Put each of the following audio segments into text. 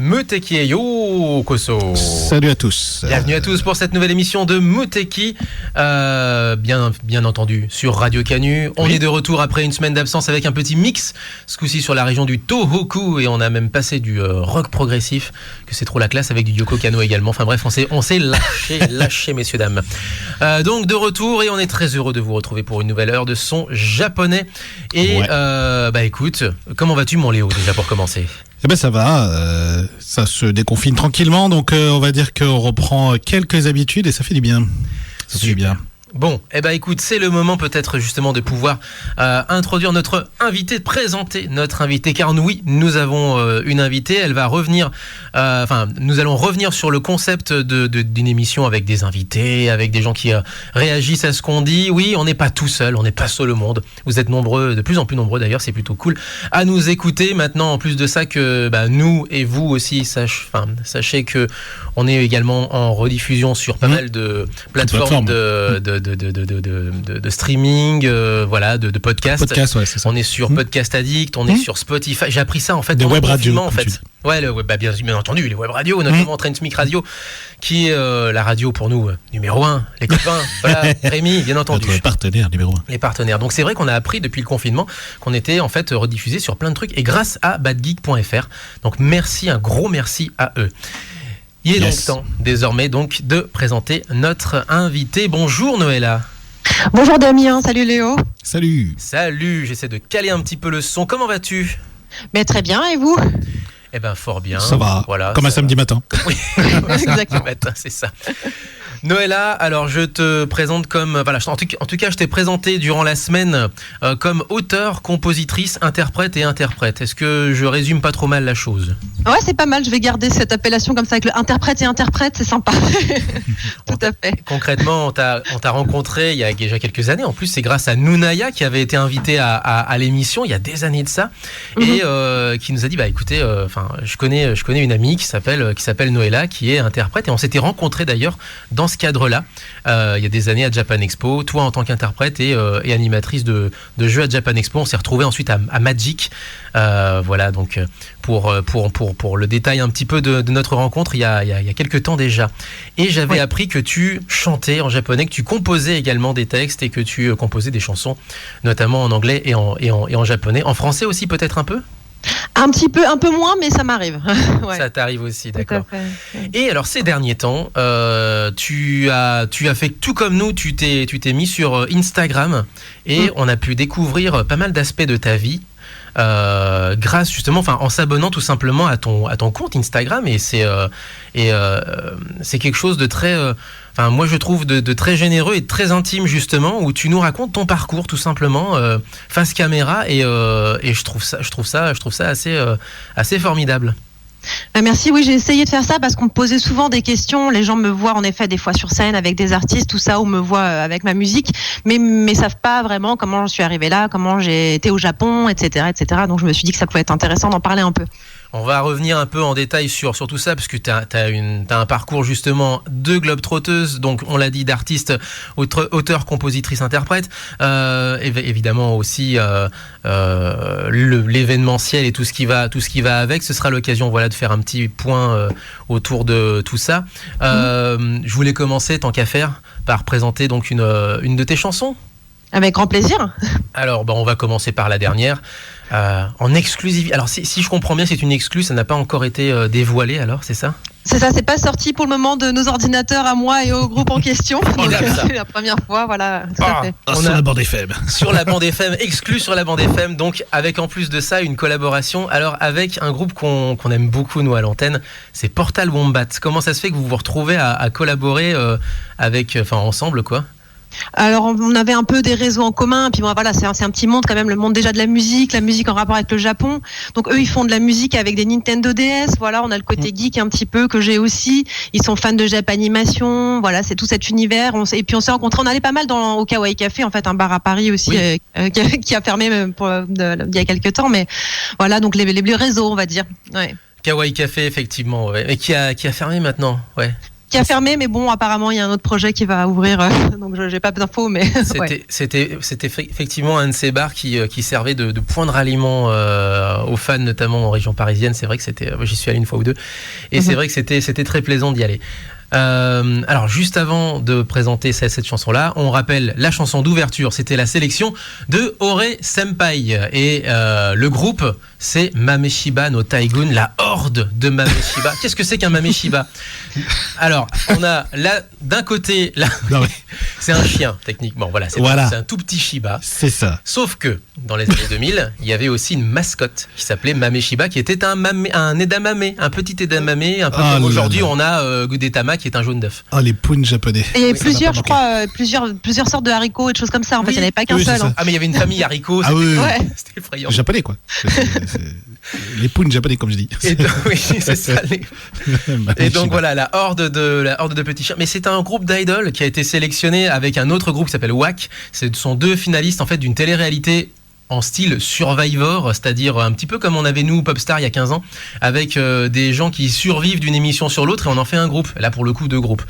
Muteki. Yo Koso. Salut à tous. Bienvenue à tous pour cette nouvelle émission de Muteki. Bien entendu sur Radio Canu. On est de retour après une semaine d'absence avec un petit mix, ce coup-ci sur la région du Tohoku, et on a même passé du rock progressif, que c'est trop la classe, avec du Yoko Kanno également. Enfin bref, on s'est lâché messieurs dames. Donc de retour, et on est très heureux de vous retrouver pour une nouvelle heure de son japonais. Et écoute, comment vas-tu mon Léo déjà pour commencer? Eh ben ça va, ça se déconfine tranquillement, donc on va dire qu'on reprend quelques habitudes et ça fait du bien. Ça fait du bien. Bon, écoute, c'est le moment peut-être justement de pouvoir introduire notre invité, de présenter notre invité, car nous avons une invitée. Elle va revenir, nous allons revenir sur le concept d'une émission avec des invités, avec des gens qui réagissent à ce qu'on dit. Oui, on n'est pas tout seul, on n'est pas seul au monde. Vous êtes nombreux, de plus en plus nombreux d'ailleurs, c'est plutôt cool à nous écouter. Maintenant, en plus de ça, que nous et vous aussi, sachez que on est également en rediffusion sur pas mal de plateformes de streaming, de podcasts. Podcast, ouais, c'est ça. On est sur Podcast Addict, on est sur Spotify. J'ai appris ça en fait des dans web le confinement, radios, en fait. Ouais, bien entendu, les web radios, notamment Transmix Radio, qui est la radio pour nous numéro 1, les copains. Voilà, Rémi, bien entendu. Notre partenaire numéro 1. Les partenaires. Donc c'est vrai qu'on a appris depuis le confinement qu'on était en fait rediffusé sur plein de trucs, et grâce à badgeek.fr. Donc merci, un gros merci à eux. Il est donc temps désormais de présenter notre invité. Bonjour Noëlla. Bonjour Damien, salut Léo. Salut, j'essaie de caler un petit peu le son. Comment vas-tu? Mais très bien, et vous? Fort bien. Ça va, voilà, comme un samedi matin. Oui, exactement, c'est ça. Noëlla, alors je te présente comme... en tout cas, je t'ai présenté durant la semaine comme auteure, compositrice, interprète et interprète. Est-ce que je résume pas trop mal la chose? Ouais, c'est pas mal, je vais garder cette appellation comme ça avec le interprète et interprète, c'est sympa. Tout à fait. Concrètement, on t'a rencontré il y a déjà quelques années. En plus, c'est grâce à Nounaya qui avait été invitée à l'émission il y a des années de ça, et qui nous a dit, écoutez, je connais une amie qui s'appelle Noëlla, qui est interprète, et on s'était rencontrés d'ailleurs dans ce cadre-là, il y a des années à Japan Expo, toi en tant qu'interprète et animatrice de jeux à Japan Expo. On s'est retrouvés ensuite à Magic, donc pour le détail un petit peu de notre rencontre il y a quelques temps déjà. Et j'avais appris que tu chantais en japonais, que tu composais également des textes, et que tu composais des chansons, notamment en anglais et en japonais. En français aussi peut-être un peu? Un peu moins, mais ça m'arrive. Ouais. Ça t'arrive aussi, d'accord. Et alors ces derniers temps, tu as fait tout comme nous, tu t'es mis sur Instagram, et on a pu découvrir pas mal d'aspects de ta vie. Grâce justement, en s'abonnant tout simplement à ton compte Instagram, et c'est quelque chose de très, moi je trouve de très généreux et de très intime justement, où tu nous racontes ton parcours tout simplement face caméra, et je trouve ça assez formidable. Merci, oui, j'ai essayé de faire ça parce qu'on me posait souvent des questions. Les gens me voient en effet des fois sur scène avec des artistes, tout ça, ou me voient avec ma musique, mais savent pas vraiment comment je suis arrivée là, comment j'ai été au Japon, etc., etc. Donc je me suis dit que ça pouvait être intéressant d'en parler un peu. On va revenir un peu en détail sur tout ça, parce que t'as un parcours justement de globe-trotteuse, donc on l'a dit, d'artiste, auteur, compositrice, interprète, évidemment aussi l'événementiel et tout ce qui va avec. Ce sera l'occasion de faire un petit point autour de tout ça. Je voulais commencer, tant qu'à faire, par présenter donc une de tes chansons. Avec grand plaisir. Alors, on va commencer par la dernière, en exclusivité. Alors, si je comprends bien, c'est une exclue, ça n'a pas encore été dévoilé, alors, c'est ça? C'est ça, c'est pas sorti pour le moment de nos ordinateurs à moi et au groupe en question. Donc, c'est la première fois, voilà. Tout à fait. Sur la bande FM. Sur la bande FM, exclu sur la bande FM, donc avec en plus de ça une collaboration. Alors, avec un groupe qu'on aime beaucoup, nous, à l'antenne, c'est Portal Wombat. Comment ça se fait que vous vous retrouvez à collaborer ensemble, quoi? Alors on avait un peu des réseaux en commun, puis voilà, c'est un petit monde quand même, le monde déjà de la musique en rapport avec le Japon. Donc eux ils font de la musique avec des Nintendo DS, voilà, on a le côté geek un petit peu que j'ai aussi. Ils sont fans de Japanimation, voilà, c'est tout cet univers. Et puis on s'est rencontrés, on allait pas mal au Kawaii Café, en fait un bar à Paris aussi, qui a fermé il y a quelques temps, mais voilà, donc les réseaux on va dire. Ouais. Kawaii Café, effectivement, ouais. Et qui a fermé maintenant, ouais. qui a fermé, mais bon, apparemment, il y a un autre projet qui va ouvrir, donc j'ai pas d'infos, mais C'était effectivement un de ces bars qui servait de point de ralliement aux fans, notamment en région parisienne. C'est vrai que j'y suis allé une fois ou deux, et c'est vrai que c'était très plaisant d'y aller. Alors juste avant de présenter cette chanson-là, on rappelle la chanson d'ouverture, c'était la sélection de Ore Senpai, et le groupe c'est Mameshiba no Taigun, la horde de Mameshiba. Qu'est-ce que c'est qu'un Mameshiba? Alors on a là d'un côté là, c'est un chien techniquement, c'est un tout petit Shiba. C'est ça. Sauf que dans les années 2000, il y avait aussi une mascotte qui s'appelait Mameshiba, qui était un edamame, un petit edamame, un peu comme aujourd'hui on a Gudetama qui est un jaune d'œuf. Oh, les poons japonais. Et il y avait plusieurs, je crois, plusieurs sortes de haricots et de choses comme ça. En fait, il n'y en avait pas qu'un seul. Ah, mais il y avait une famille haricots. C'était effrayant. Japonais, quoi. Les poons japonais, comme je dis. Oui, c'est ça. Et donc voilà, la horde de petits chiens. Mais c'est un groupe d'idoles qui a été sélectionné avec un autre groupe qui s'appelle WAC. Ce sont deux finalistes en fait d'une télé-réalité en style Survivor, c'est-à-dire un petit peu comme on avait nous Popstar il y a 15 ans, avec des gens qui survivent d'une émission sur l'autre, et on en fait un groupe, là pour le coup 2 groupes,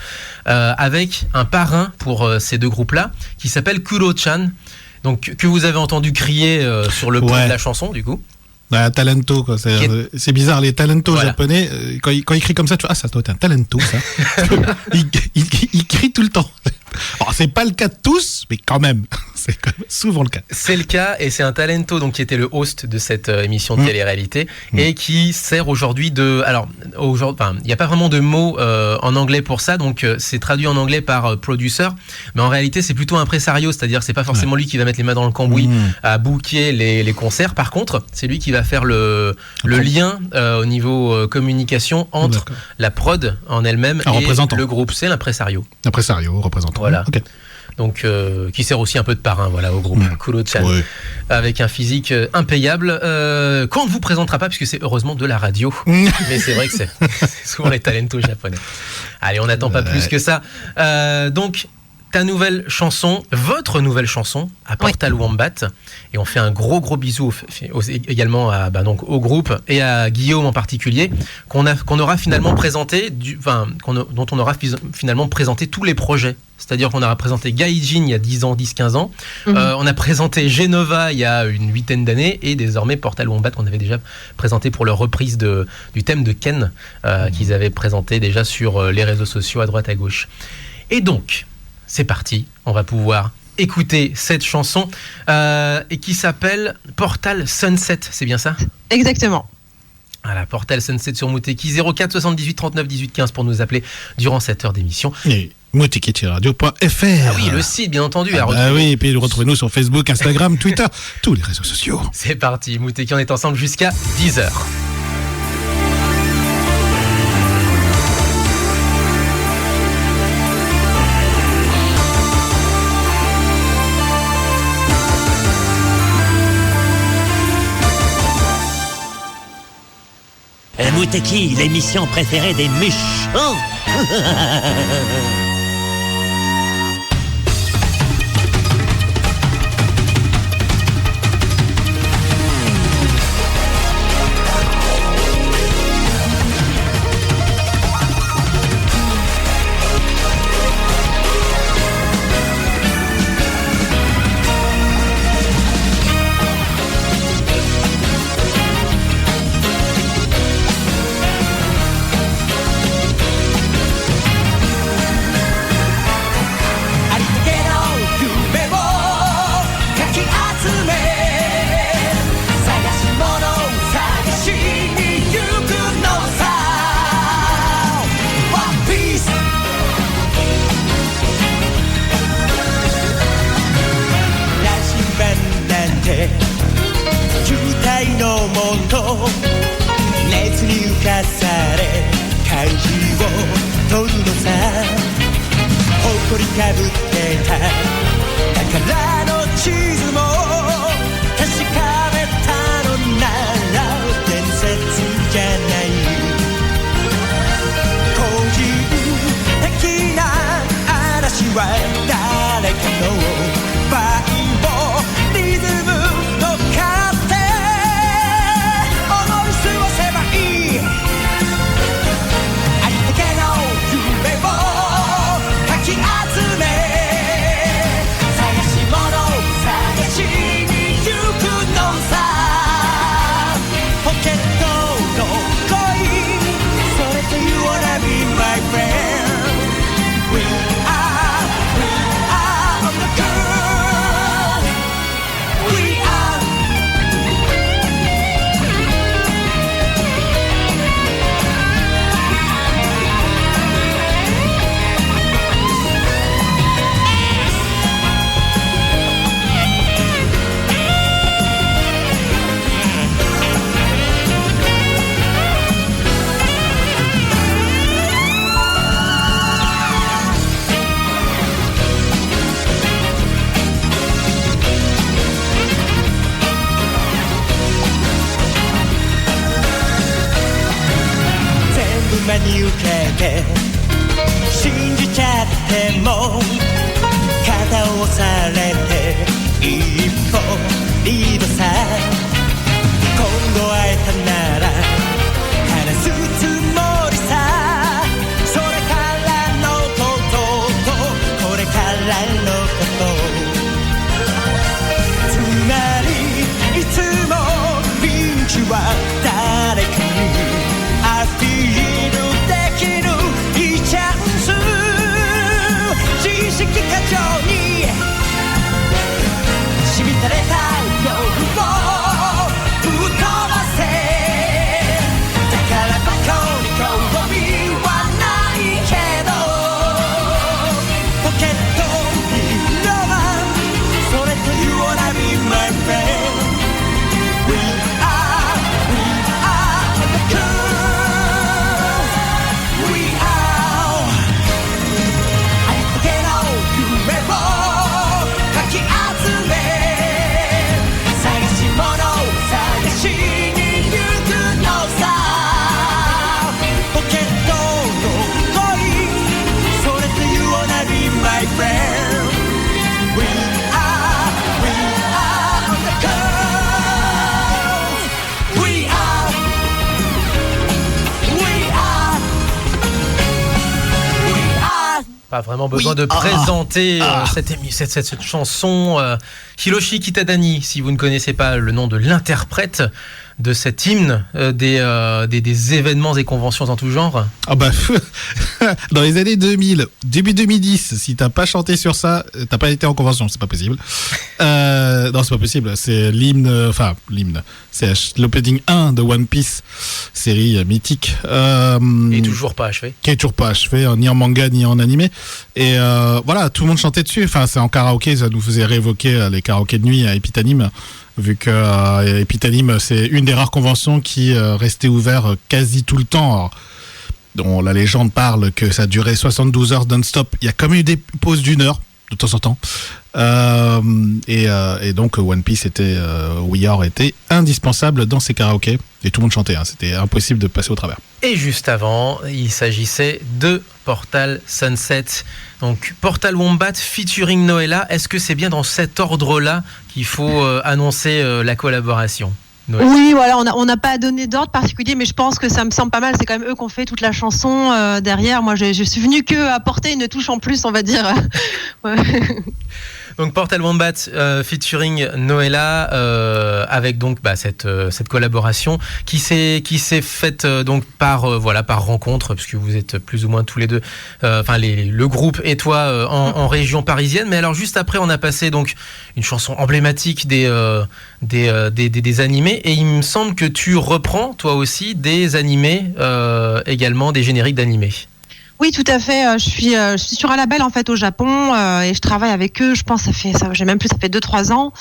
avec un parrain pour ces 2 groupes-là, qui s'appelle Kuro-chan, donc que vous avez entendu crier sur le pont de la chanson du coup. Talento, quoi. C'est bizarre, les talentos japonais, quand ils crient comme ça, tu vois, ça doit être un talento, ça. ils crient tout le temps. Alors, c'est pas le cas de tous, mais quand même, c'est souvent le cas. C'est le cas, et c'est un talento donc, qui était le host de cette émission de télé-réalité, et qui sert aujourd'hui alors, il n'y a pas vraiment de mots en anglais pour ça, donc c'est traduit en anglais par producer, mais en réalité, c'est plutôt un impresario, c'est-à-dire c'est pas forcément lui qui va mettre les mains dans le cambouis à booker les concerts. Par contre, c'est lui qui va faire le lien au niveau communication entre la prod en elle-même et le groupe. C'est l'impresario. L'impresario, représentant. Voilà. Okay. Donc, qui sert aussi un peu de parrain, au groupe Kuro-chan, avec un physique impayable, qu'on ne vous présentera pas puisque c'est heureusement de la radio. Mais c'est vrai que c'est souvent les talentos japonais. Allez, on n'attend pas plus que ça. Donc, votre nouvelle chanson à Portal Wombat, et on fait un gros bisou également au groupe et à Guillaume en particulier, qu'on aura finalement présenté, dont on aura finalement présenté tous les projets. C'est-à-dire qu'on aura présenté Gaijin il y a 10-15 ans, on a présenté Genova il y a une 8aine d'années, et désormais Portal Wombat qu'on avait déjà présenté pour leur reprise du thème de Ken, qu'ils avaient présenté déjà sur les réseaux sociaux à droite à gauche. Et donc, c'est parti, on va pouvoir écouter cette chanson et qui s'appelle Portal Sunset, c'est bien ça? Exactement. Voilà, Portal Sunset sur Mouteki, 04 78 39 18 15 pour nous appeler durant cette heure d'émission. Et mouteki-radio.fr. Ah oui, le site, bien entendu. Oui, et puis retrouvez-nous sur Facebook, Instagram, Twitter, tous les réseaux sociaux. C'est parti, Mouteki, on est ensemble jusqu'à 10h. Mouteki, l'émission préférée des méchants. Baby 真に受けて信じちゃっても肩を押されて一歩リードさ今度会えたなら話すつもりさそれからのことこれからのことつまりいつもピンチは誰かにアピールできるいいチャンス自意識過剰にしみたれた夜をぶっ飛ばせだからここに興味はないけどポケットにロマンそれと You wanna be my friend We are the girls We are ありったけの夢をかき集め探し物探しに行くのさポケットの恋それと You wanna be my friend We are the girls We are Pas vraiment besoin de présenter cette chanson. Hiroshi Kitadani, si vous ne connaissez pas le nom de l'interprète de cet hymne des événements et conventions en tout genre. Ah bah, dans les années 2000, début 2010, si t'as pas chanté sur ça, t'as pas été en convention, c'est pas possible. Non, c'est pas possible, c'est l'hymne, c'est l'opening 1 de One Piece, série mythique. Et toujours pas achevé. Qui est toujours pas achevé, ni en manga, ni en animé. Et voilà, tout le monde chantait dessus, enfin c'est en karaoké, ça nous faisait réévoquer les karaokés de nuit à Epitanim. Vu que Epitanim, c'est une des rares conventions qui restait ouverte quasi tout le temps. Alors, dont la légende parle que ça durait 72 heures non-stop. Il y a quand même eu des pauses d'une heure, de temps en temps. Et donc, One Piece We Are était indispensable dans ces karaokés. Et tout le monde chantait, hein. C'était impossible de passer au travers. Et juste avant, il s'agissait de Portal Sunset. Donc Portal Wombat featuring Noëlla. Est-ce que c'est bien dans cet ordre-là qu'il faut annoncer la collaboration? Noëlla. Oui, voilà, on n'a pas donné d'ordre particulier, mais je pense que ça me semble pas mal. C'est quand même eux qui ont fait toute la chanson derrière. Moi, je suis venue que apporter une touche en plus, on va dire. Ouais. Donc Portal Wombat featuring Noëlla avec donc cette collaboration qui s'est faite donc par rencontre, puisque vous êtes plus ou moins tous les deux le groupe et toi en région parisienne. Mais alors juste après on a passé donc une chanson emblématique des animés, et il me semble que tu reprends toi aussi des animés également, des génériques d'animés. Oui, tout à fait. Je suis sur un label en fait au Japon et je travaille avec eux. Je pense ça fait 2-3 ans.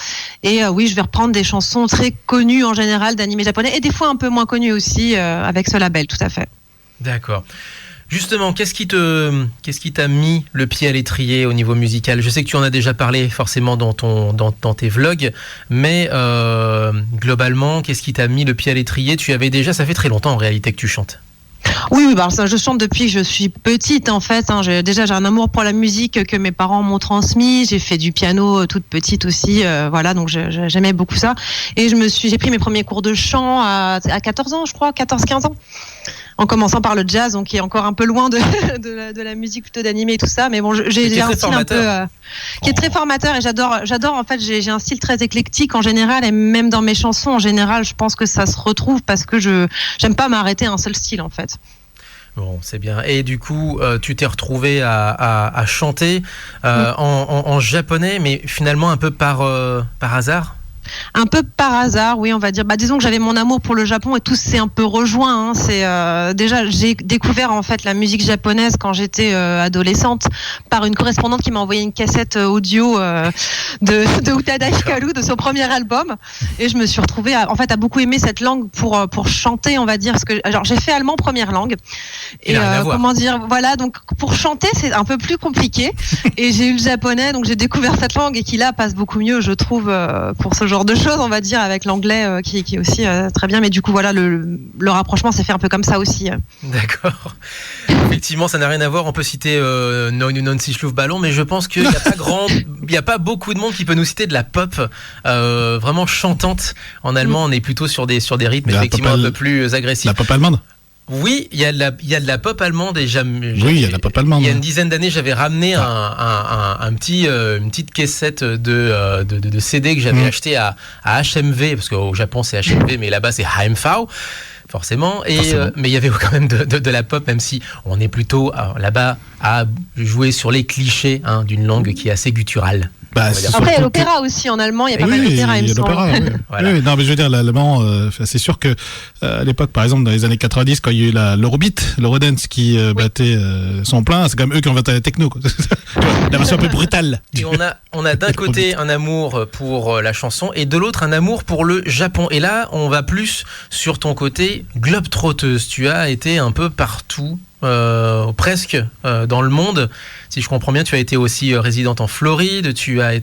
Et oui, je vais reprendre des chansons très connues en général d'animés japonais et des fois un peu moins connues aussi avec ce label, tout à fait. D'accord. Justement, qu'est-ce qui t'a mis le pied à l'étrier au niveau musical? Je sais que tu en as déjà parlé forcément dans tes vlogs, mais globalement, qu'est-ce qui t'a mis le pied à l'étrier? Ça fait très longtemps en réalité que tu chantes. Oui, je chante depuis que je suis petite en fait. J'ai un amour pour la musique que mes parents m'ont transmis. J'ai fait du piano toute petite aussi, voilà, donc j'aimais beaucoup ça. Et j'ai pris mes premiers cours de chant à 14 ans, je crois, 14-15 ans. En commençant par le jazz, donc qui est encore un peu loin de la musique plutôt d'animé et tout ça, mais bon, j'ai un style un peu qui est très formateur, et j'adore en fait, j'ai un style très éclectique en général, et même dans mes chansons en général, je pense que ça se retrouve parce que j'aime pas m'arrêter à un seul style en fait. Bon, c'est bien. Et du coup, tu t'es retrouvé à chanter en japonais, mais finalement un peu par hasard. Un peu par hasard, oui, on va dire. Disons que j'avais mon amour pour le Japon et tout s'est un peu rejoint. Hein. C'est déjà, j'ai découvert en fait la musique japonaise quand j'étais adolescente par une correspondante qui m'a envoyé une cassette audio de Utada Hikaru, de son premier album, et je me suis retrouvée à beaucoup aimer cette langue pour chanter, on va dire. Parce que alors j'ai fait allemand première langue et comment dire, voilà, donc pour chanter c'est un peu plus compliqué. Et j'ai eu le japonais, donc j'ai découvert cette langue et qui là passe beaucoup mieux, je trouve, pour ce genre genre de choses, on va dire, avec l'anglais qui est aussi très bien. Mais du coup, voilà, le rapprochement s'est fait un peu comme ça aussi. D'accord. Effectivement, ça n'a rien à voir. On peut citer Nancy Schlouf-Ballon, mais je pense qu'il n'y a pas beaucoup de monde qui peut nous citer de la pop vraiment chantante. En allemand, on est plutôt sur des rythmes effectivement un peu plus agressifs. La pop allemande. Oui, il y a de la pop allemande et il y a de la pop allemande. Il y a une dizaine d'années, j'avais ramené une petite cassette de CD que j'avais acheté à HMV, parce qu'au Japon c'est HMV, mais là-bas c'est HMV. Forcément. Mais il y avait quand même de la pop, même si on est plutôt là-bas à jouer sur les clichés d'une langue qui est assez gutturale. Après, il y a l'opéra aussi en allemand, il y a pas mal d'opéra, il me semble. Voilà. Oui, non, mais je veux dire, l'allemand, c'est sûr que à l'époque, par exemple, dans les années 90, quand il y a eu l'Eurobeat, l'Eurodance qui battait son plein, c'est quand même eux qui ont inventé la techno, quoi. La version un peu brutale. Et on a d'un côté un amour pour la chanson et de l'autre un amour pour le Japon. Et là, on va plus sur ton côté globe-trotteuse. Tu as été un peu partout. Presque dans le monde. Si je comprends bien, tu as été aussi résidente en Floride, tu as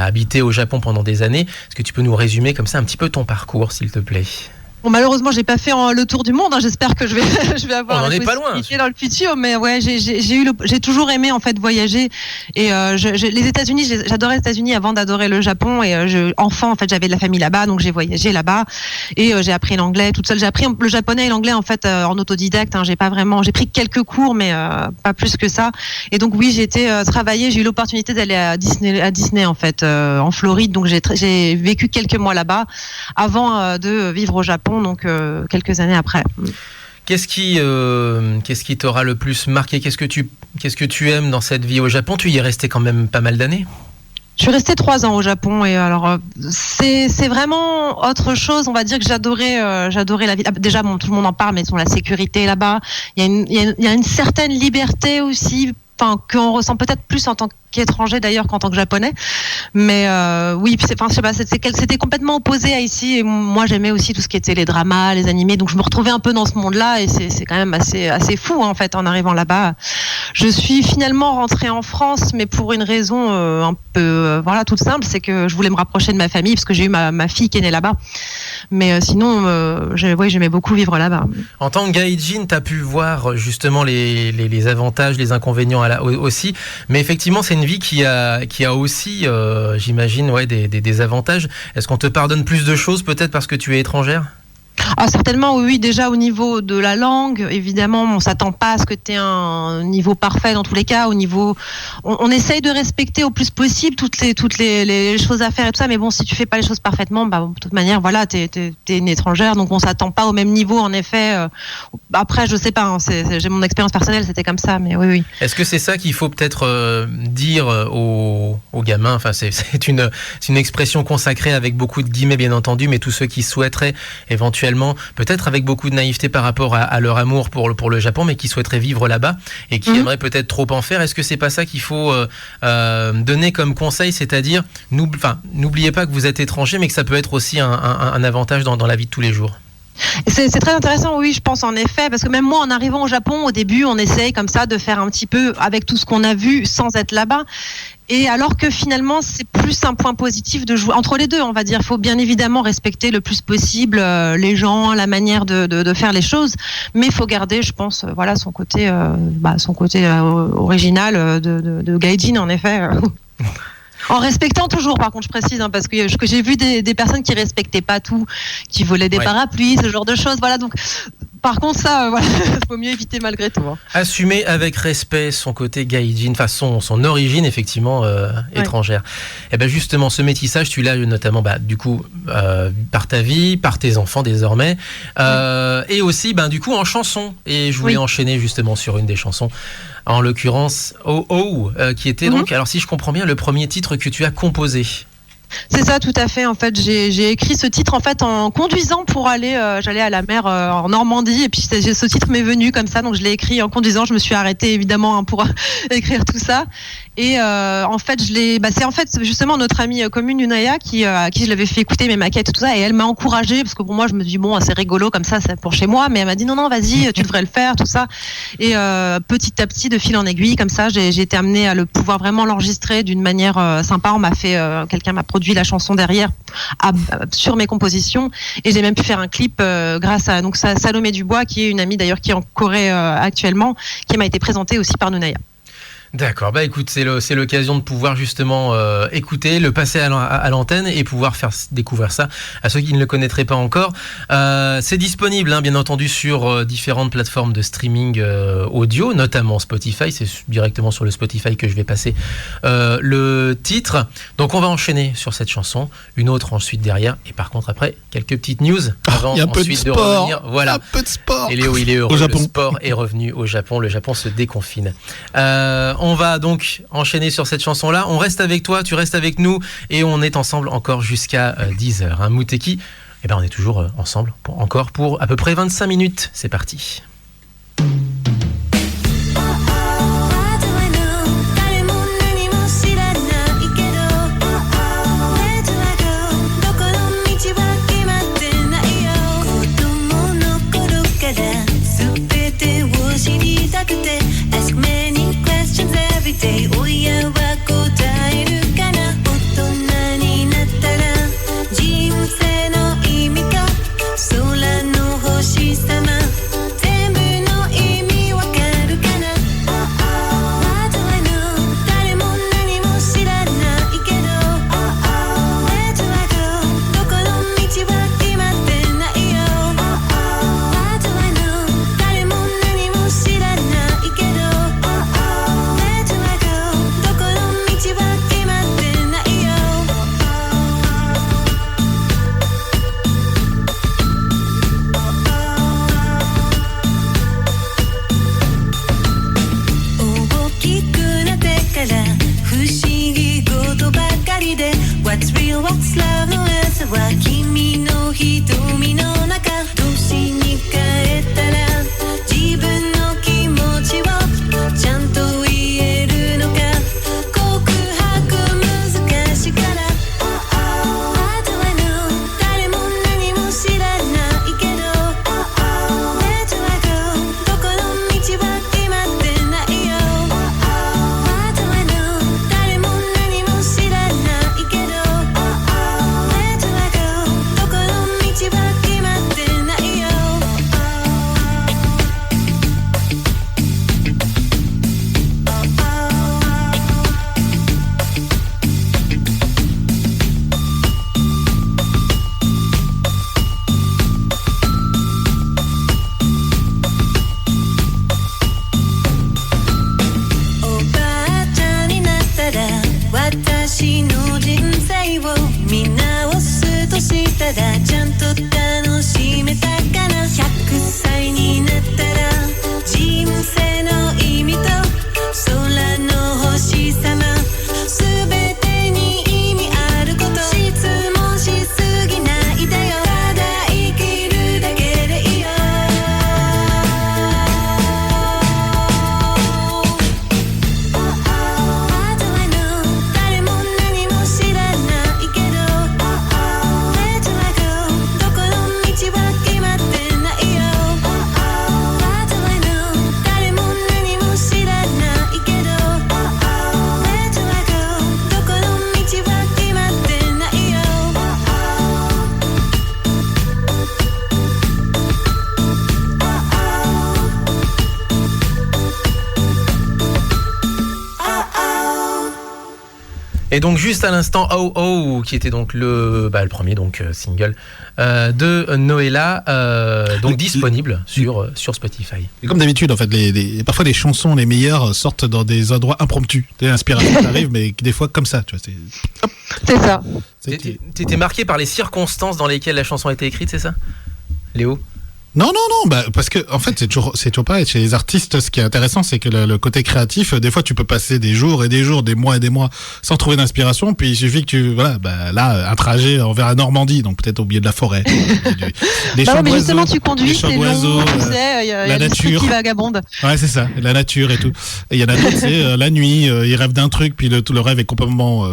habité au Japon pendant des années. Est-ce que tu peux nous résumer comme ça un petit peu ton parcours, s'il te plaît ? Bon, malheureusement, j'ai pas fait le tour du monde. J'espère que je vais avoir on la est pas loin dans le futur. Mais ouais, j'ai toujours aimé en fait voyager. Et les États-Unis, j'adorais les États-Unis avant d'adorer le Japon. Et enfant, en fait, j'avais de la famille là-bas, donc j'ai voyagé là-bas. Et j'ai appris l'anglais toute seule. J'ai appris le japonais et l'anglais en fait en autodidacte. J'ai pris quelques cours, mais pas plus que ça. Et donc oui, j'ai été travailler. J'ai eu l'opportunité d'aller à Disney en fait en Floride. Donc j'ai vécu quelques mois là-bas avant de vivre au Japon. Donc quelques années après. Qu'est-ce qui t'aura le plus marqué ? Qu'est-ce que tu aimes dans cette vie au Japon ? Tu y es resté quand même pas mal d'années ? Je suis restée 3 ans au Japon et alors c'est vraiment autre chose. On va dire que j'adorais la vie. Déjà, tout le monde en parle, mais la sécurité là-bas. Il y a une certaine liberté aussi. Enfin, qu'on ressent peut-être plus en tant qu'étranger d'ailleurs qu'en tant que japonais, mais oui, je sais pas, c'était complètement opposé à ici. Et moi, j'aimais aussi tout ce qui était les dramas, les animés, donc je me retrouvais un peu dans ce monde-là, et c'est quand même assez fou en fait en arrivant là-bas. Je suis finalement rentrée en France, mais pour une raison un peu toute simple, c'est que je voulais me rapprocher de ma famille parce que j'ai eu ma fille qui est née là-bas. Mais sinon, j'aimais beaucoup vivre là-bas. En tant que gaijin, tu as pu voir justement les avantages, les inconvénients aussi, mais effectivement, c'est une vie qui a aussi, j'imagine, des avantages. Est-ce qu'on te pardonne plus de choses peut-être parce que tu es étrangère ? Ah, certainement, oui. Déjà au niveau de la langue, évidemment, on s'attend pas à ce que tu aies un niveau parfait dans tous les cas. Au niveau, on essaye de respecter au plus possible toutes les choses à faire et tout ça. Mais bon, si tu fais pas les choses parfaitement, de toute manière, voilà, t'es une étrangère, donc on s'attend pas au même niveau. En effet, après, je sais pas. J'ai mon expérience personnelle, c'était comme ça, mais oui. Est-ce que c'est ça qu'il faut peut-être dire aux gamins ? Enfin, c'est une expression consacrée avec beaucoup de guillemets, bien entendu, mais tous ceux qui souhaiteraient éventuellement, peut-être avec beaucoup de naïveté par rapport à leur amour pour le Japon, mais qui souhaiteraient vivre là-bas et qui aimeraient peut-être trop en faire. Est-ce que c'est pas ça qu'il faut donner comme conseil, c'est-à-dire n'oubliez pas que vous êtes étranger, mais que ça peut être aussi un avantage dans la vie de tous les jours? C'est très intéressant, oui, je pense en effet, parce que même moi, en arrivant au Japon, au début, on essaye comme ça de faire un petit peu avec tout ce qu'on a vu sans être là-bas. Et alors que finalement, c'est plus un point positif de jouer entre les deux, on va dire. Il faut bien évidemment respecter le plus possible les gens, la manière de faire les choses, mais il faut garder, je pense, son côté original de gaijin, en effet. En respectant toujours, par contre, je précise, parce que j'ai vu des personnes qui respectaient pas tout, qui volaient des parapluies, ce genre de choses. Voilà, donc par contre, ça, faut mieux éviter malgré tout. Assumer avec respect son côté gaijin, enfin son origine effectivement étrangère. Et ben justement, ce métissage, tu l'as notamment, du coup, par ta vie, par tes enfants désormais, et aussi, du coup, en chanson. Et je voulais enchaîner justement sur une des chansons. En l'occurrence, Oh, qui était donc, alors si je comprends bien, le premier titre que tu as composé. C'est ça, tout à fait. En fait, j'ai écrit ce titre en fait en conduisant pour aller. J'allais à la mer en Normandie et puis ce titre m'est venu comme ça, donc je l'ai écrit en conduisant. Je me suis arrêtée évidemment pour écrire tout ça. Et en fait, c'est en fait justement notre amie commune Unaya à qui je l'avais fait écouter mes maquettes et tout ça, et elle m'a encouragée parce que pour moi je me dis bon c'est rigolo comme ça, c'est pour chez moi, mais elle m'a dit non vas-y tu devrais le faire tout ça. Et petit à petit de fil en aiguille comme ça j'ai été amenée à le pouvoir vraiment l'enregistrer d'une manière sympa. On m'a fait quelqu'un m'a produit la chanson derrière sur mes compositions, et j'ai même pu faire un clip grâce à donc Salomé Dubois qui est une amie d'ailleurs qui est en Corée actuellement, qui m'a été présentée aussi par Nunaya. D'accord, bah écoute, c'est l'occasion de pouvoir justement écouter, le passer à l'antenne et pouvoir faire découvrir ça à ceux qui ne le connaîtraient pas encore. C'est disponible, hein, bien entendu, sur différentes plateformes de streaming audio, notamment Spotify. C'est directement sur le Spotify que je vais passer le titre. Donc on va enchaîner sur cette chanson, une autre ensuite derrière, et par contre après, quelques petites news avant ensuite de revenir. Voilà. Un peu de sport. Et Léo, il est heureux, Au Japon. le sport est revenu au Japon, le Japon se déconfine. On va donc enchaîner sur cette chanson-là. On reste avec toi, tu restes avec nous et on est ensemble encore jusqu'à 10h. Hein, Mouteki, eh ben on est toujours ensemble encore pour à peu près 25 minutes. C'est parti. Et donc juste à l'instant, Oh Oh, qui était donc le premier donc single de Noëlla, donc disponible sur Spotify. Et comme d'habitude, en fait, parfois les chansons les meilleures sortent dans des endroits impromptus. L'inspiration arrive, mais des fois comme ça, tu vois. C'est ça. T'étais marqué par les circonstances dans lesquelles la chanson a été écrite, c'est ça, Léo? Non, parce que en fait c'est toujours pareil. Chez les artistes, ce qui est intéressant, c'est que le côté créatif, des fois tu peux passer des jours et des jours, des mois et des mois sans trouver d'inspiration, puis il suffit que là un trajet vers la Normandie, donc peut-être au milieu de la forêt, des chants mais d'oiseaux, justement tu conduis, des chants c'est d'oiseaux, long, tu sais, il y a la l'esprit nature qui vagabonde. Ouais, c'est ça, la nature et tout. Et il y en a d'autres, c'est la nuit, ils rêvent d'un truc, puis tout le rêve est complètement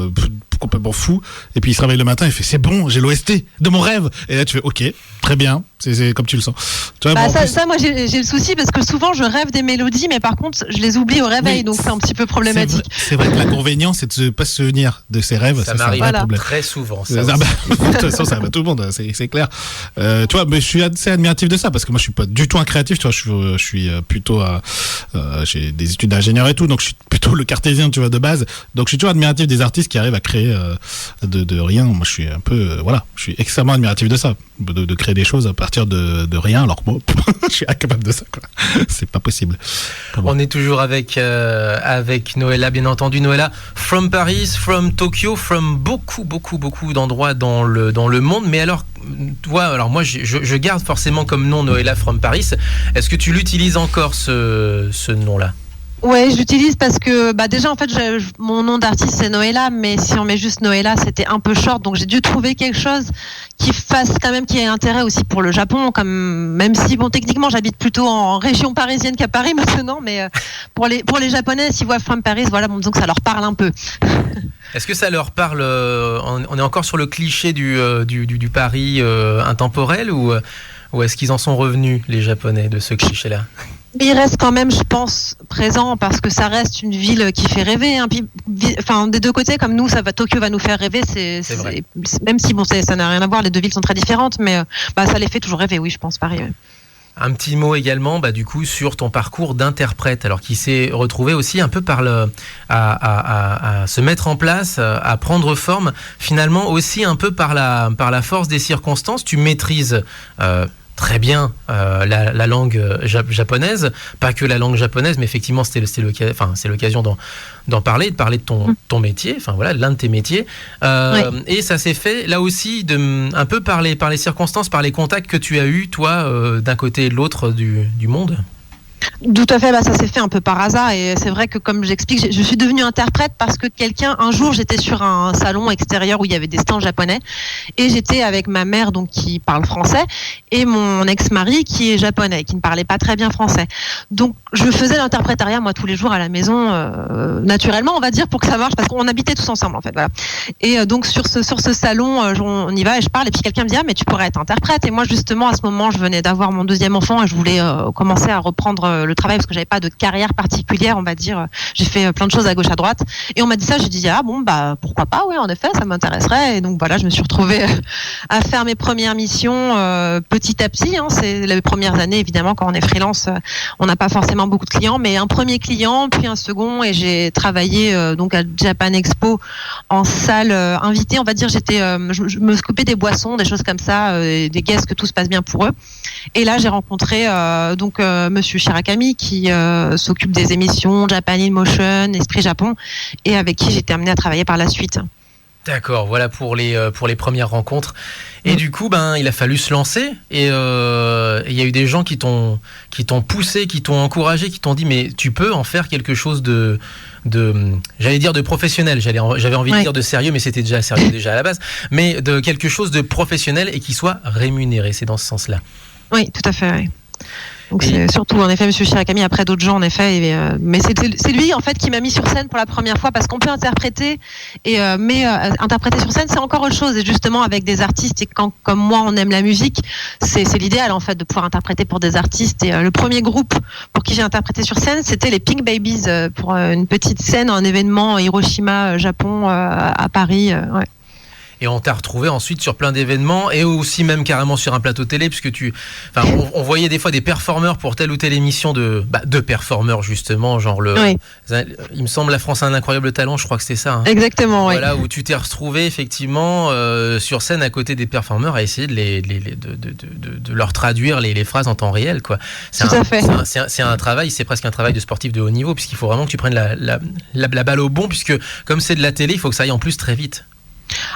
fou, et puis il se réveille le matin, il fait c'est bon, j'ai l'OST de mon rêve, et là tu fais ok, très bien, c'est comme tu le sens. Tu vois, ça moi j'ai le souci parce que souvent je rêve des mélodies, mais par contre je les oublie au réveil, oui, donc c'est un petit peu problématique. C'est vrai que l'inconvénient c'est de ne pas se souvenir de ses rêves. Ça m'arrive très souvent. Ça de toute façon ça va à tout le monde, c'est clair. Tu vois, mais je suis assez admiratif de ça parce que moi je suis pas du tout un créatif, tu vois, je suis plutôt j'ai des études d'ingénieur et tout, donc je suis plutôt le cartésien, tu vois, de base. Donc je suis toujours admiratif des artistes qui arrivent à créer de rien. Moi je suis un peu je suis extrêmement admiratif de ça, de créer des choses à partir de rien, alors que moi je suis incapable de ça, quoi. C'est pas possible. On est toujours avec Noëlla, bien entendu. Noëlla, from Paris, from Tokyo, from beaucoup d'endroits dans le monde. Mais alors, toi, moi je garde forcément comme nom Noëlla from Paris. Est-ce que tu l'utilises encore ce nom-là? Ouais, j'utilise parce que déjà en fait mon nom d'artiste c'est Noëlla, mais si on met juste Noëlla c'était un peu short, donc j'ai dû trouver quelque chose qui fasse quand même, qui ait intérêt aussi pour le Japon, même si techniquement j'habite plutôt en région parisienne qu'à Paris maintenant, mais pour les Japonais s'ils voient From Paris, voilà, disons que ça leur parle un peu. Est-ce que ça leur parle on est encore sur le cliché du Paris intemporel ou est-ce qu'ils en sont revenus, les Japonais, de ce cliché-là? Mais il reste quand même, je pense, présent parce que ça reste une ville qui fait rêver. Hein. Puis, des deux côtés, comme nous, Tokyo va nous faire rêver. C'est même si ça n'a rien à voir, les deux villes sont très différentes, mais ça les fait toujours rêver. Oui, je pense, Paris. Ouais. Un petit mot également, du coup, sur ton parcours d'interprète, alors qui s'est retrouvé aussi un peu à se mettre en place, à prendre forme, finalement aussi un peu par la force des circonstances. Tu maîtrises très bien la langue japonaise, pas que la langue japonaise, mais effectivement c'est l'occasion d'en parler, de parler de ton métier, l'un de tes métiers. Oui. Et ça s'est fait là aussi un peu par les circonstances, par les contacts que tu as eus toi d'un côté et de l'autre du monde. Tout à fait, ça s'est fait un peu par hasard et c'est vrai que comme j'explique, je suis devenue interprète parce que un jour j'étais sur un salon extérieur où il y avait des stands japonais et j'étais avec ma mère donc qui parle français et mon ex-mari qui est japonais, qui ne parlait pas très bien français. Donc je faisais l'interprétariat moi tous les jours à la maison naturellement on va dire pour que ça marche parce qu'on habitait tous ensemble en fait, voilà. Et donc sur ce salon on y va et je parle et puis quelqu'un me dit mais tu pourrais être interprète, et moi justement à ce moment je venais d'avoir mon deuxième enfant et je voulais commencer à reprendre le travail parce que j'avais pas de carrière particulière, on va dire. J'ai fait plein de choses à gauche à droite et on m'a dit ça, j'ai dit pourquoi pas, oui en effet ça m'intéresserait, et donc voilà je me suis retrouvée à faire mes premières missions petit à petit, hein. C'est les premières années évidemment quand on est freelance on n'a pas forcément beaucoup de clients, mais un premier client puis un second, et j'ai travaillé donc à Japan Expo en salle invitée, on va dire. Je me occupais des boissons, des choses comme ça, des guests, que tout se passe bien pour eux, et là j'ai rencontré monsieur Shirakami qui s'occupe des émissions Japan in Motion, Esprit Japon, et avec qui j'ai été amenée à travailler par la suite. D'accord, voilà pour les premières rencontres. Et du coup, il a fallu se lancer. Et il y a eu des gens qui t'ont poussé, qui t'ont encouragé, qui t'ont dit mais tu peux en faire quelque chose de j'allais dire de professionnel. J'avais envie de dire de sérieux, mais c'était déjà sérieux déjà à la base. Mais de quelque chose de professionnel et qui soit rémunéré. C'est dans ce sens-là. Oui, tout à fait. Oui. Donc c'est surtout en effet monsieur Shirakami, après d'autres gens en effet, mais c'est lui en fait qui m'a mis sur scène pour la première fois, parce qu'on peut interpréter mais interpréter sur scène c'est encore autre chose, et justement avec des artistes, et quand comme moi on aime la musique, c'est l'idéal en fait de pouvoir interpréter pour des artistes. Et le premier groupe pour qui j'ai interprété sur scène c'était les Pink Babies pour une petite scène, un événement Hiroshima Japon à Paris. Ouais. Et on t'a retrouvé ensuite sur plein d'événements, et aussi même carrément sur un plateau télé, puisque on voyait des fois des performeurs pour telle ou telle émission de performeurs justement, genre il me semble La France a un incroyable talent, je crois que c'était ça. Hein. Exactement, oui. Voilà, où tu t'es retrouvé effectivement sur scène à côté des performeurs à essayer de leur traduire les phrases en temps réel, quoi. C'est un travail, c'est presque un travail de sportif de haut niveau, puisqu'il faut vraiment que tu prennes la balle au bon, puisque comme c'est de la télé, il faut que ça aille en plus très vite.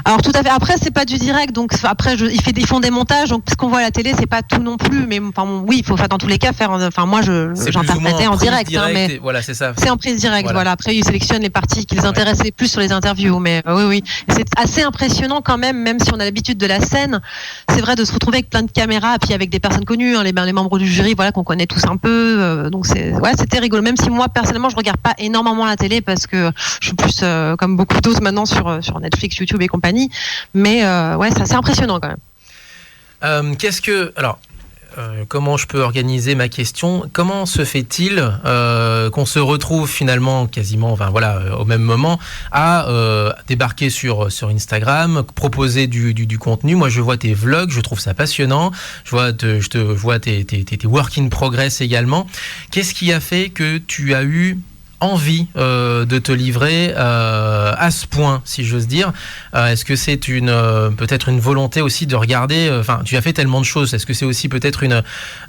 Alors tout à fait. Après, c'est pas du direct, donc après, ils font des montages, donc ce qu'on voit à la télé, c'est pas tout non plus. Mais enfin, oui, il faut dans tous les cas faire. Enfin, moi, j'interprétais en direct, mais voilà, c'est ça. C'est en prise directe. Voilà. Après, ils sélectionnent les parties qui les intéressaient plus sur les interviews. Mais oui. Et c'est assez impressionnant quand même si on a l'habitude de la scène. C'est vrai de se retrouver avec plein de caméras, puis avec des personnes connues, hein, les membres du jury, voilà, qu'on connaît tous un peu. Donc c'était rigolo. Même si moi personnellement, je regarde pas énormément la télé parce que je suis plus comme beaucoup d'autres maintenant sur Netflix, YouTube et compagnie, mais c'est assez impressionnant quand même. Comment je peux organiser ma question ? Comment se fait-il qu'on se retrouve finalement quasiment, au même moment, à débarquer sur Instagram, proposer du contenu ? Moi, je vois tes vlogs, je trouve ça passionnant. Je te vois tes work in progress également. Qu'est-ce qui a fait que tu as eu envie de te livrer à ce point, si j'ose dire? Est-ce que c'est peut-être une volonté aussi de regarder, tu as fait tellement de choses, est-ce que c'est aussi peut-être une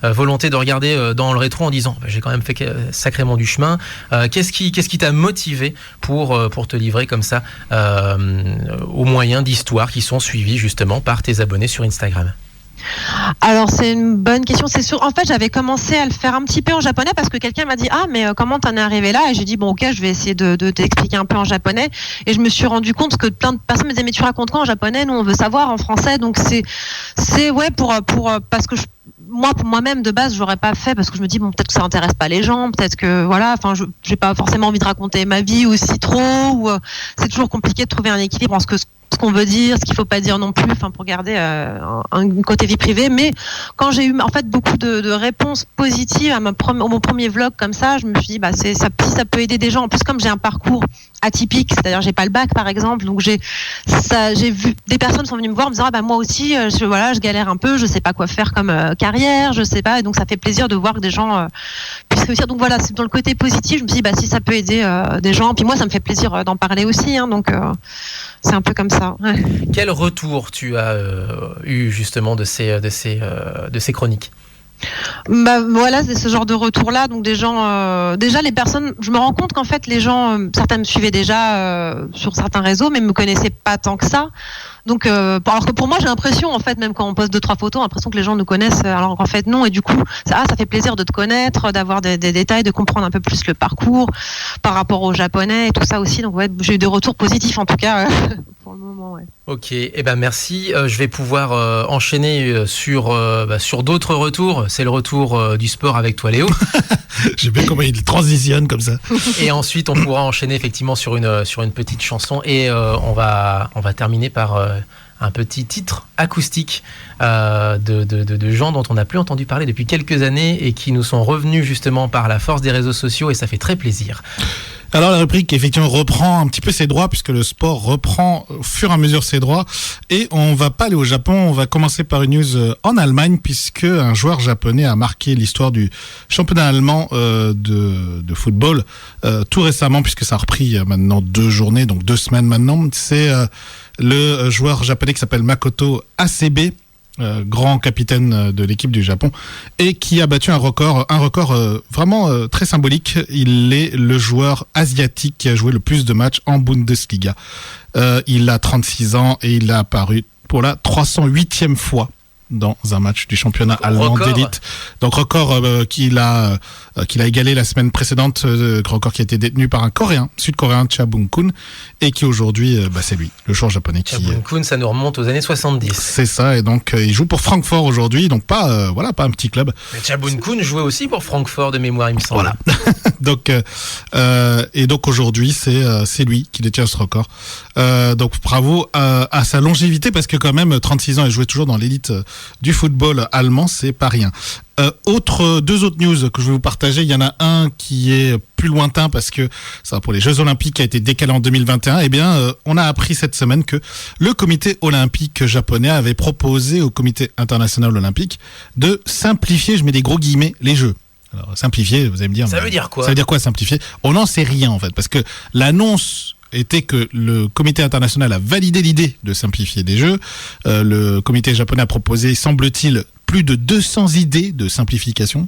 volonté de regarder dans le rétro en disant j'ai quand même fait sacrément du chemin? Qu'est-ce qui t'a motivé pour te livrer comme ça aux moyens d'histoires qui sont suivis justement par tes abonnés sur Instagram? Alors c'est une bonne question. C'est sûr. En fait, j'avais commencé à le faire un petit peu en japonais parce que quelqu'un m'a dit mais comment t'en es arrivé là? Et j'ai dit bon ok, je vais essayer de t'expliquer un peu en japonais. Et je me suis rendu compte que plein de personnes me disaient mais tu racontes quoi en japonais? Nous on veut savoir en français. Donc c'est pour parce que pour moi-même de base j'aurais pas fait parce que je me dis bon peut-être que ça intéresse pas les gens, peut-être que voilà, j'ai pas forcément envie de raconter ma vie aussi trop, ou c'est toujours compliqué de trouver un équilibre en ce qu'on veut dire, ce qu'il faut pas dire non plus, pour garder un côté vie privée. Mais quand j'ai eu en fait beaucoup de réponses positives à mon premier vlog comme ça, je me suis dit si ça peut aider des gens. En plus comme j'ai un parcours atypique, c'est-à-dire j'ai pas le bac par exemple, donc j'ai vu des personnes sont venues me voir en me disant moi aussi je galère un peu, je sais pas quoi faire comme carrière, je sais pas, et donc ça fait plaisir de voir que des gens puissent réussir. Donc voilà, c'est dans le côté positif, je me suis dit si ça peut aider des gens, puis moi ça me fait plaisir d'en parler aussi, donc c'est un peu comme ça. Ouais. Quel retour tu as eu justement de ces chroniques? Voilà, c'est ce genre de retour-là. Donc des gens, déjà les personnes, je me rends compte qu'en fait les gens, certains me suivaient déjà sur certains réseaux, mais me connaissaient pas tant que ça. Donc, alors que pour moi, j'ai l'impression, en fait, même quand on poste 2-3 photos, l'impression que les gens nous connaissent, alors qu'en fait, non. Et du coup, ça fait plaisir de te connaître, d'avoir des détails, de comprendre un peu plus le parcours par rapport aux Japonais et tout ça aussi. Donc, j'ai eu des retours positifs, en tout cas, pour le moment, ouais. Ok, merci. Je vais pouvoir enchaîner sur d'autres retours. C'est le retour du sport avec toi, Léo. J'aime bien comment il transitionne comme ça. Et ensuite, on pourra enchaîner effectivement sur une petite chanson. Et on va terminer par un petit titre acoustique de gens dont on n'a plus entendu parler depuis quelques années et qui nous sont revenus justement par la force des réseaux sociaux, et ça fait très plaisir. Alors la rubrique effectivement reprend un petit peu ses droits, puisque le sport reprend au fur et à mesure ses droits, et on va pas aller au Japon, on va commencer par une news en Allemagne, puisque un joueur japonais a marqué l'histoire du championnat allemand de football tout récemment, puisque ça a repris il y a maintenant 2 journées, donc 2 semaines maintenant. C'est le joueur japonais qui s'appelle Makoto Hasebe, grand capitaine de l'équipe du Japon, et qui a battu un record vraiment très symbolique. Il est le joueur asiatique qui a joué le plus de matchs en Bundesliga. Il a 36 ans et il a apparu pour la 308e fois dans un match du championnat allemand d'élite. Donc record qu'il a égalé la semaine précédente, record qui a été détenu par un sud-coréen, Cha Bung-kun, et qui aujourd'hui, c'est lui, le joueur japonais. Cha Bung-kun, ça nous remonte aux années 70. C'est ça, et donc il joue pour Francfort aujourd'hui, donc pas un petit club. Mais Cha Bung-kun jouait aussi pour Francfort de mémoire, il me semble. Voilà. donc aujourd'hui, c'est lui qui détient ce record. Donc bravo à sa longévité, parce que quand même 36 ans et jouer toujours dans l'élite du football allemand, c'est pas rien. 2 autres news que je vais vous partager. Il y en a un qui est plus lointain parce que ça va pour les Jeux Olympiques, qui a été décalé en 2021. Eh bien, on a appris cette semaine que le comité olympique japonais avait proposé au comité international olympique de simplifier, je mets des gros guillemets, les Jeux. Alors, simplifier, vous allez me dire... Ça veut dire quoi ? Ça veut dire quoi, simplifier ? On n'en sait rien, en fait, parce que l'annonce était que le comité international a validé l'idée de simplifier des Jeux. Le comité japonais a proposé, semble-t-il, plus de 200 idées de simplification,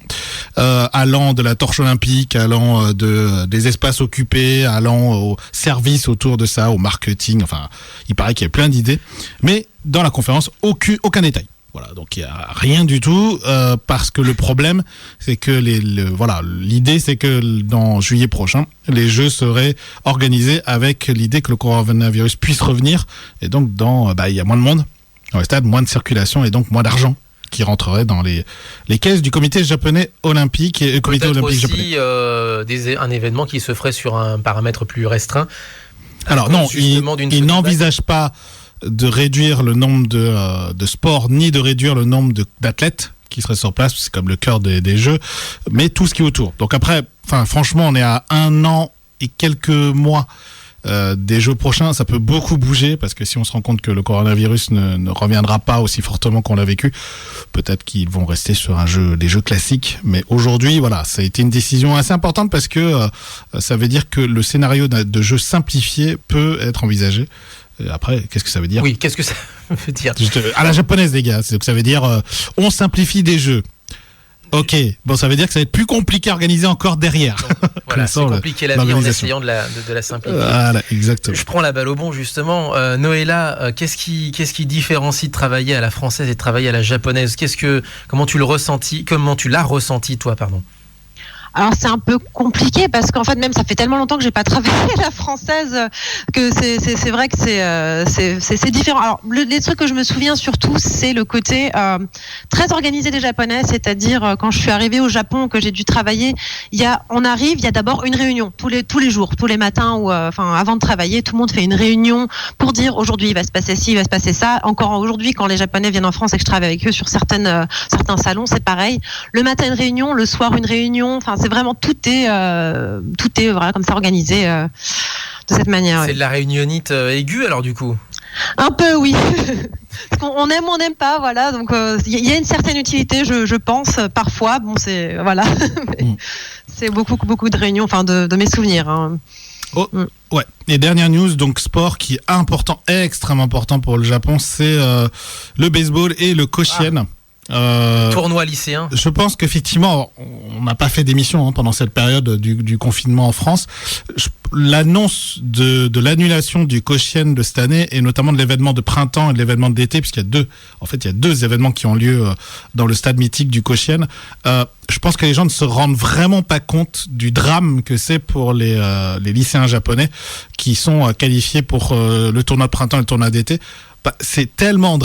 allant de la torche olympique, allant des espaces occupés, allant au service autour de ça, au marketing. Enfin, il paraît qu'il y a plein d'idées, mais dans la conférence, aucun détail. Voilà, donc il y a rien du tout parce que le problème, c'est que l'idée, c'est que dans juillet prochain, les Jeux seraient organisés avec l'idée que le coronavirus puisse revenir, et donc il y a moins de monde dans les stades, moins de circulation et donc moins d'argent qui rentrerait dans les caisses du comité japonais olympique et comité olympique japonais. Un événement qui se ferait sur un paramètre plus restreint. Alors non, il n'envisage pas de réduire le nombre de sports, ni de réduire le nombre d'athlètes qui seraient sur place, c'est comme le cœur des Jeux, mais tout ce qui est autour. Donc après, franchement, on est à 1 an et quelques mois des Jeux prochains. Ça peut beaucoup bouger, parce que si on se rend compte que le coronavirus ne reviendra pas aussi fortement qu'on l'a vécu, peut-être qu'ils vont rester sur des jeux classiques. Mais aujourd'hui, voilà, ça a été une décision assez importante, parce que ça veut dire que le scénario de jeu simplifié peut être envisagé. Après, qu'est-ce que ça veut dire ? Oui, qu'est-ce que ça veut dire ? À la japonaise, les gars. Donc ça veut dire on simplifie des jeux. Ok, bon, ça veut dire que ça va être plus compliqué à organiser encore derrière. Donc, voilà, c'est compliqué la vie en essayant de la simplifier. Voilà, exactement. Je prends la balle au bon, justement. Noëlla, qu'est-ce qui différencie de travailler à la française et de travailler à la japonaise ? Comment tu l'as ressenti, toi, pardon ? Alors c'est un peu compliqué, parce qu'en fait même ça fait tellement longtemps que j'ai pas travaillé la française que c'est vrai que c'est différent. Alors les trucs que je me souviens surtout, c'est le côté très organisé des Japonais, c'est-à-dire quand je suis arrivée au Japon, que j'ai dû travailler, il y a d'abord une réunion tous les jours, tous les matins, ou avant de travailler, tout le monde fait une réunion pour dire aujourd'hui il va se passer ci, il va se passer ça. Encore aujourd'hui, quand les Japonais viennent en France et que je travaille avec eux sur certains salons, c'est pareil. Le matin une réunion, le soir une réunion. Enfin, c'est vraiment tout est voilà, comme ça organisé de cette manière. C'est de la réunionnite aiguë, alors, du coup. Un peu, oui. Parce qu'on aime ou on n'aime pas, voilà. Donc il y a une certaine utilité, je pense, parfois. Bon, c'est voilà. C'est beaucoup de réunions, de mes souvenirs. Hein. Ouais. Et dernière news, donc sport qui est important, extrêmement important pour le Japon, c'est le baseball et le koshien. Tournoi lycéen. Je pense qu'effectivement, on n'a pas fait d'émission pendant cette période du confinement en France. L'annonce de l'annulation du koshien de cette année, et notamment de l'événement de printemps et de l'événement d'été, puisqu'il y a deux événements qui ont lieu dans le stade mythique du koshien. Je pense que les gens ne se rendent vraiment pas compte du drame que c'est pour les lycéens japonais qui sont qualifiés pour le tournoi de printemps et le tournoi d'été. C'est tellement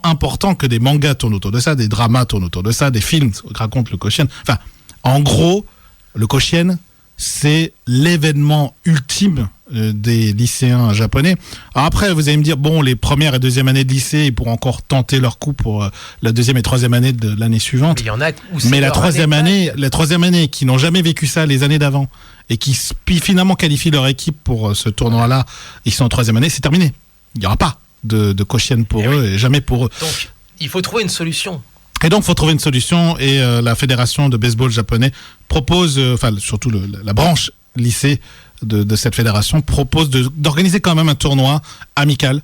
important que des mangas tournent autour de ça, des dramas tournent autour de ça, des films racontent le koshien. Enfin, en gros, le koshien, c'est l'événement ultime des lycéens japonais. Alors après, vous allez me dire, bon, les premières et deuxième années de lycée, ils pourront encore tenter leur coup pour la deuxième et troisième année de l'année suivante. Mais il y en a mais la troisième année, qui n'ont jamais vécu ça les années d'avant, et qui finalement qualifient leur équipe pour ce tournoi-là, ils sont en troisième année, c'est terminé. Il n'y aura pas de koshien pour eux, et jamais pour eux. Donc, il faut trouver une solution. Et donc, il faut trouver une solution, et la fédération de baseball japonais propose, surtout la branche lycée de cette fédération, propose d'organiser quand même un tournoi amical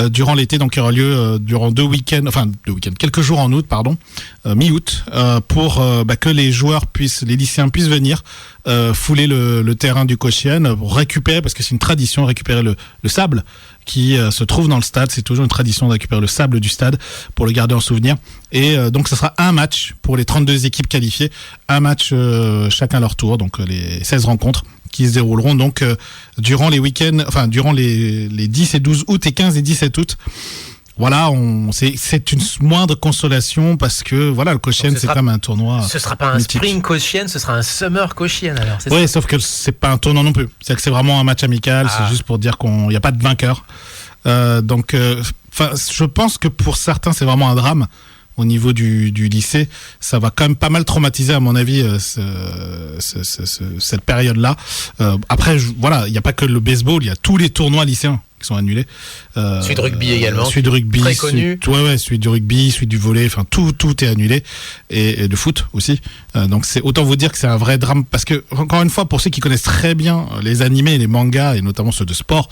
durant l'été, donc qui aura lieu durant quelques jours en août, mi-août, pour que les lycéens puissent venir fouler le terrain du koshien, pour récupérer, parce que c'est une tradition, récupérer le sable qui se trouve dans le stade. C'est toujours une tradition de récupérer le sable du stade pour le garder en souvenir. Et donc ça sera un match pour les 32 équipes qualifiées, un match chacun leur tour, donc les 16 rencontres qui se dérouleront donc durant les week-ends, durant les 10 et 12 août et 15 et 17 août. Voilà, c'est une moindre consolation, parce que voilà, le koshien, c'est comme un tournoi. Ce sera pas un mythique. Spring koshien, ce sera un summer koshien, alors. Oui, sauf que c'est pas un tournoi non plus. C'est que c'est vraiment un match amical. C'est juste pour dire qu'il n'y a pas de vainqueur. Donc, je pense que pour certains, c'est vraiment un drame. Au niveau du lycée, ça va quand même pas mal traumatiser, à mon avis, cette période-là. Après, il n'y a pas que le baseball, il y a tous les tournois lycéens qui sont annulés. Celui de rugby également. Celui de rugby. Très connu. Celui du rugby, celui du volley, enfin tout est annulé. Et de foot aussi. Donc c'est autant vous dire que c'est un vrai drame parce que, encore une fois, pour ceux qui connaissent très bien les animés, les mangas et notamment ceux de sport,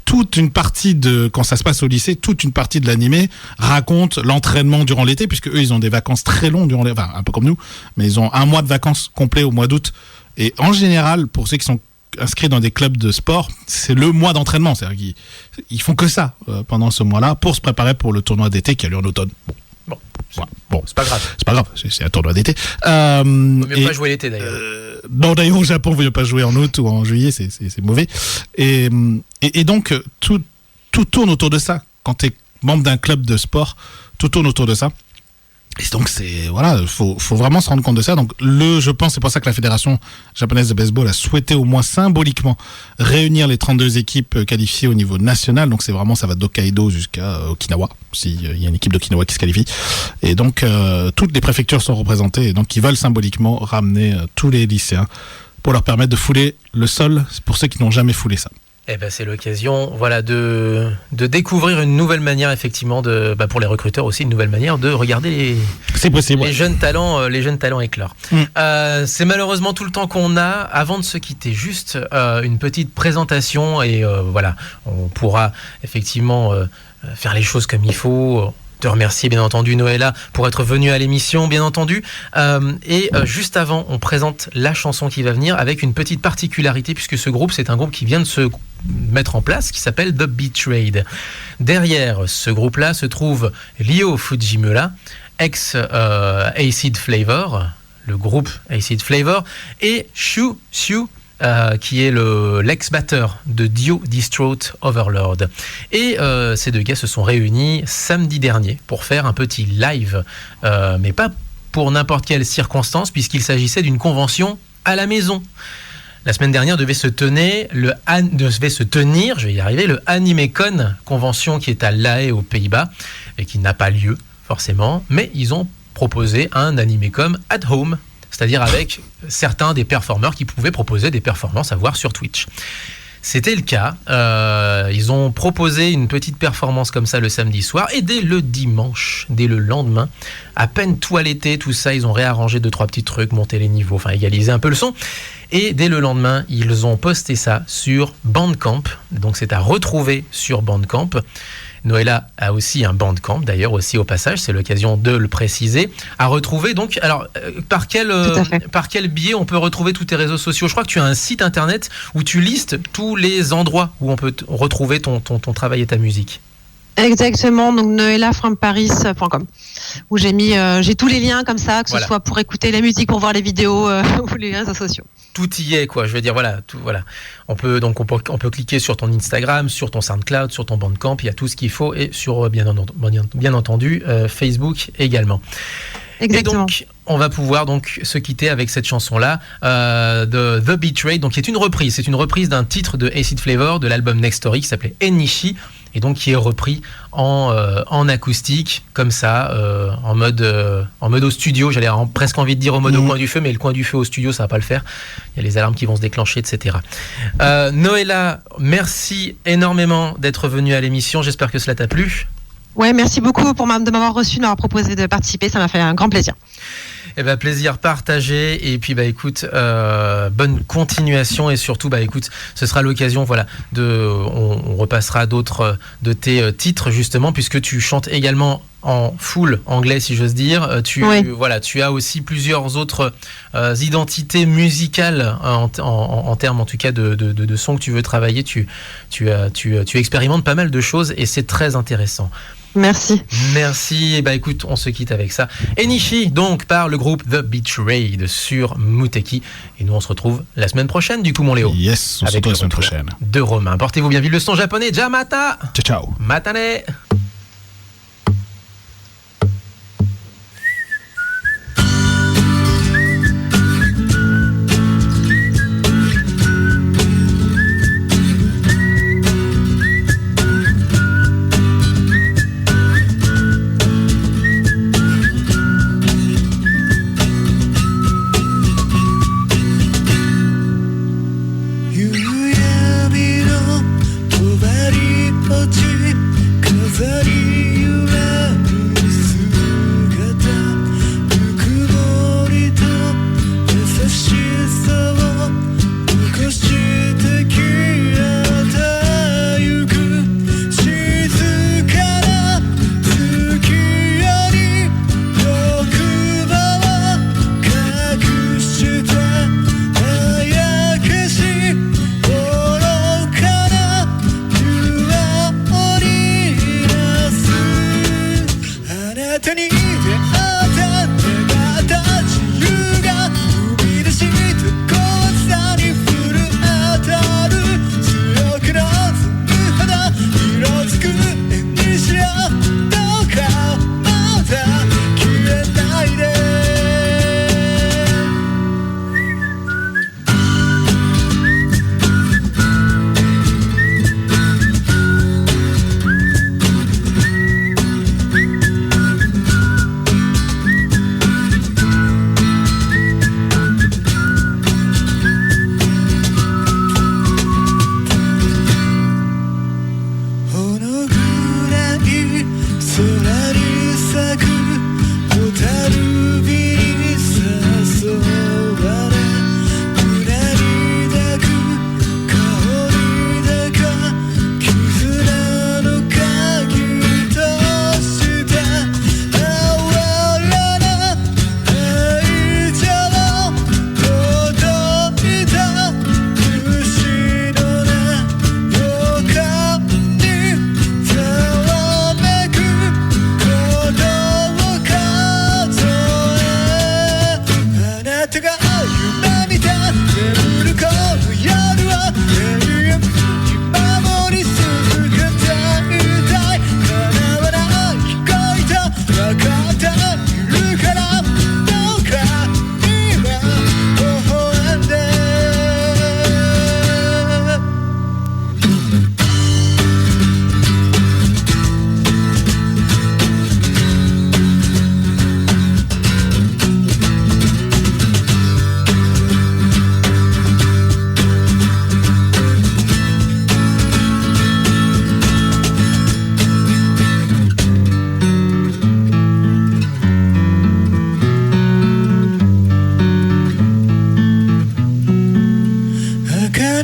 toute une partie quand ça se passe au lycée, toute une partie de l'animé raconte l'entraînement durant l'été, puisque eux ils ont des vacances très longues enfin un peu comme nous, mais ils ont un mois de vacances complet au mois d'août. Et en général, pour ceux qui sont inscrits dans des clubs de sport, c'est le mois d'entraînement, c'est-à-dire qu'ils font que ça pendant ce mois-là pour se préparer pour le tournoi d'été qui a lieu en automne. Bon, c'est pas grave. C'est pas grave, c'est un tournoi d'été. Il vaut mieux pas jouer l'été d'ailleurs. Non, d'ailleurs au Japon, il vaut mieux pas jouer en août ou en juillet, c'est mauvais. Et donc tout tourne autour de ça. Quand tu es membre d'un club de sport, tout tourne autour de ça. Et donc faut vraiment se rendre compte de ça. Donc je pense c'est pour ça que la fédération japonaise de baseball a souhaité au moins symboliquement réunir les 32 équipes qualifiées au niveau national. Donc ça va d'Hokkaido jusqu'à Okinawa, s'il y a une équipe d'Okinawa qui se qualifie. Et donc toutes les préfectures sont représentées et donc ils veulent symboliquement ramener tous les lycéens pour leur permettre de fouler le sol pour ceux qui n'ont jamais foulé ça. Eh ben, c'est l'occasion, de découvrir une nouvelle manière, effectivement, pour les recruteurs aussi, une nouvelle manière de regarder les jeunes talents éclore. C'est malheureusement tout le temps qu'on a. Avant de se quitter, juste une petite présentation et on pourra effectivement faire les choses comme il faut. Te remercier bien entendu Noëlla pour être venue à l'émission bien entendu juste avant on présente la chanson qui va venir avec une petite particularité puisque ce groupe c'est un groupe qui vient de se mettre en place qui s'appelle The Betrayed. Derrière ce groupe là se trouve Ryo Fujimura ex Acid Flavor, le groupe Acid Flavor, et Shu qui est l'ex-batteur de Dio Distraught Overlord. Et ces deux gars se sont réunis samedi dernier pour faire un petit live, mais pas pour n'importe quelle circonstance, puisqu'il s'agissait d'une convention à la maison. La semaine dernière devait se tenir, je vais y arriver, le AnimeCon, convention qui est à La Haye aux Pays-Bas, et qui n'a pas lieu forcément, mais ils ont proposé un AnimeCon at home, c'est-à-dire avec certains des performeurs qui pouvaient proposer des performances à voir sur Twitch. C'était le cas. Ils ont proposé une petite performance comme ça le samedi soir et dès le dimanche, dès le lendemain, à peine toiletté, tout ça, ils ont réarrangé 2-3 petits trucs, monté les niveaux, enfin égalisé un peu le son. Et dès le lendemain, ils ont posté ça sur Bandcamp. Donc c'est à retrouver sur Bandcamp. Noëlla a aussi un Bandcamp, d'ailleurs, aussi au passage, c'est l'occasion de le préciser. À retrouver, donc, alors, par quel biais on peut retrouver tous tes réseaux sociaux ? Je crois que tu as un site internet où tu listes tous les endroits où on peut retrouver ton travail et ta musique. Exactement, donc noellafromparis.com où j'ai tous les liens comme ça, que ce soit pour écouter la musique, pour voir les vidéos ou les réseaux sociaux. Tout y est, quoi. Je veux dire, On peut cliquer sur ton Instagram, sur ton SoundCloud, sur ton Bandcamp, il y a tout ce qu'il faut et sur bien entendu Facebook également. Exactement. Et donc, on va pouvoir donc se quitter avec cette chanson-là de The Betrayed, donc qui est une reprise. C'est une reprise d'un titre de Acid Flavor de l'album Next Story qui s'appelait Enishi et donc qui est repris en acoustique comme ça, en mode au studio. J'allais presque envie de dire au mode au coin du feu, mais le coin du feu au studio, ça va pas le faire. Il y a les alarmes qui vont se déclencher, etc. Noëlla, merci énormément d'être venue à l'émission. J'espère que cela t'a plu. Ouais, merci beaucoup de m'avoir reçu, de m'avoir proposé de participer. Ça m'a fait un grand plaisir. Eh ben, plaisir partagé. Et puis, écoute, bonne continuation. Et surtout, écoute, ce sera l'occasion, on repassera d'autres de tes titres, justement, puisque tu chantes également en full anglais, si j'ose dire. Tu as aussi plusieurs autres identités musicales en termes, en tout cas, de sons que tu veux travailler. Tu expérimentes pas mal de choses et c'est très intéressant. Merci. Et écoute, on se quitte avec ça. Enishi, donc, par le groupe The Betrayed sur Muteki. Et nous, on se retrouve la semaine prochaine, du coup, mon Léo. Yes, on se retrouve la semaine prochaine. De Romain. Portez-vous bien, vive le son japonais. Jamata. Ciao. Matane.夕闇の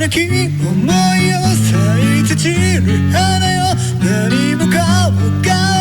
なき思いを咲いて散る花よ何もかもが